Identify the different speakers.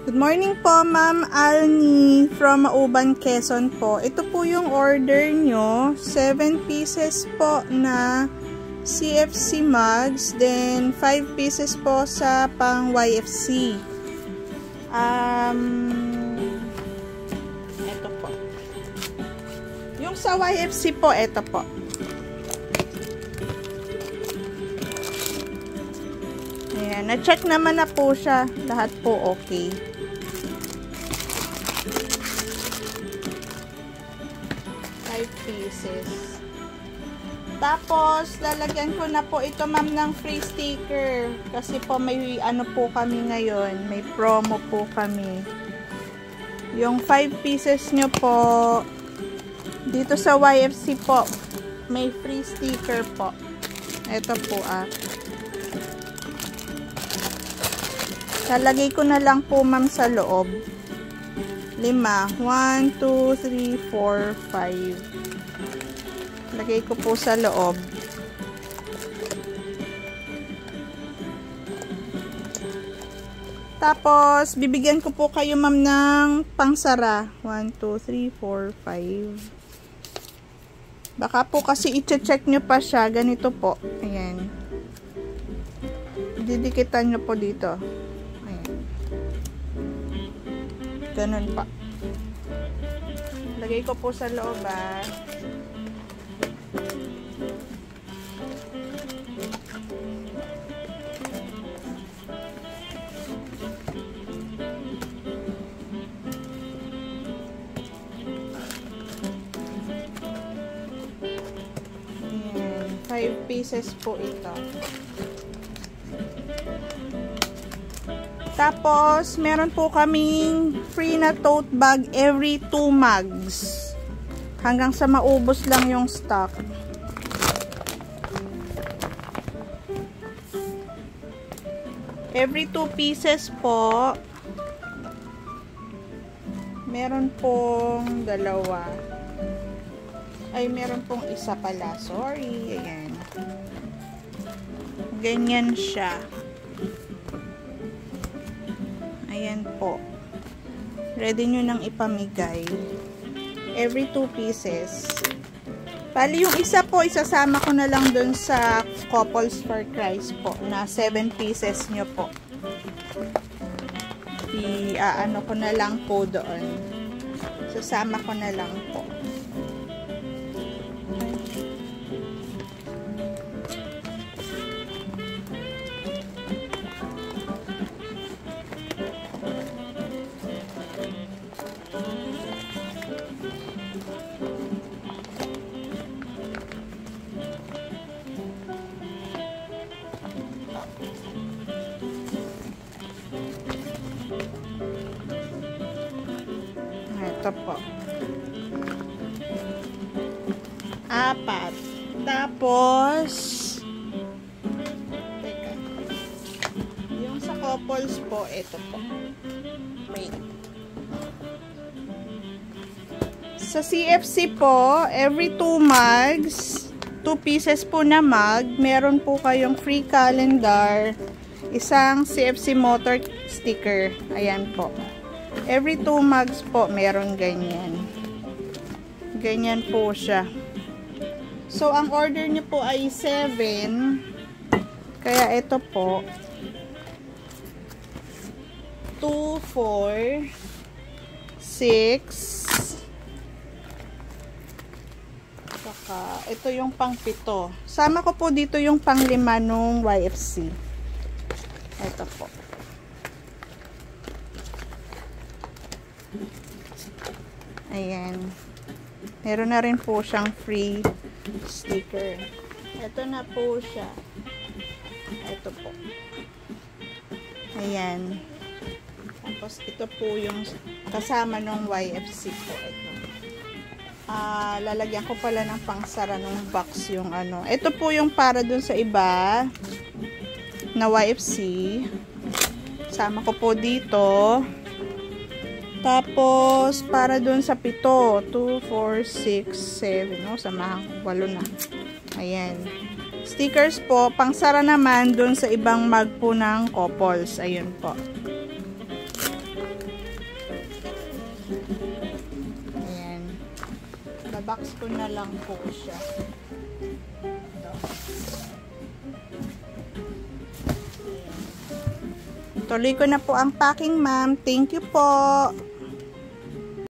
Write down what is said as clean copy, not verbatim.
Speaker 1: Good morning po, Ma'am Alni from Mauban, Quezon po. Ito po yung order nyo. 7 pieces po na CFC mugs. Then, 5 pieces po sa pang YFC. Ito po. Yung sa YFC po, ito po. Ayan, na-check naman na po siya. Lahat po okay. Pieces. Tapos, lalagyan ko na po ito, ma'am, ng free sticker. Kasi po, may ano po kami ngayon. May promo po kami. Yung 5 pieces nyo po, dito sa YFC po, may free sticker po. Ito po, lalagay ko na lang po, ma'am, sa loob. 5. 1, 2, 3, 4, 5. Lagay ko po sa loob. Tapos, bibigyan ko po kayo, ma'am, ng pangsara. 1, 2, 3, 4, 5. Baka po kasi i-check nyo pa siya. Ganito po. Ayan. Didikitan nyo po dito. Ayan. Ganun pa. Lagay ko po sa loob, Ayan, 5 pieces po ito. Tapos, meron po kaming free na tote bag every 2 mugs. Hanggang sa maubos lang yung stock. Every 2 pieces po, meron pong dalawa. Ay, meron pong isa pala. Sorry. Ayan. Ganyan siya. Ayan po. Ready nyo nang ipamigay. Every 2 pieces. Bali, yung isa po, isasama ko na lang dun sa Couples for Christ po, na 7 pieces nyo po. Ano ko na lang po doon. Sasama ko na lang po. Ito po. 4. Tapos, teka. Yung sa couples po, ito po. Wait. Sa CFC po, every 2 mugs, 2 pieces po na mug, meron po kayong free calendar, isang CFC motor sticker. Ayan po. Every 2 mugs po, meron ganyan. Ganyan po siya. So, ang order nyo po ay 7. Kaya ito po, 2, 4, 6. Saka, ito yung pang 7. Sama ko po dito yung pang 5 nung YFC. Ito po. Ayan. Meron na rin po siyang free sticker. Ito na po siya. Ito po. Ayan. Tapos, ito po yung kasama ng YFC po. Ito. Lalagyan ko pala ng pangsara ng box yung ano. Ito po yung para dun sa iba na YFC. Sama ko po dito. Tapos, para dun sa 7, 2, 4, 6, 7, no? Samahan ko, 8 na. Ayan. Stickers po, pangsara naman dun sa ibang mug po ng couples. Ayun po. Babox ko na lang po siya. Tuloy ko na po ang packing, ma'am. Thank you po.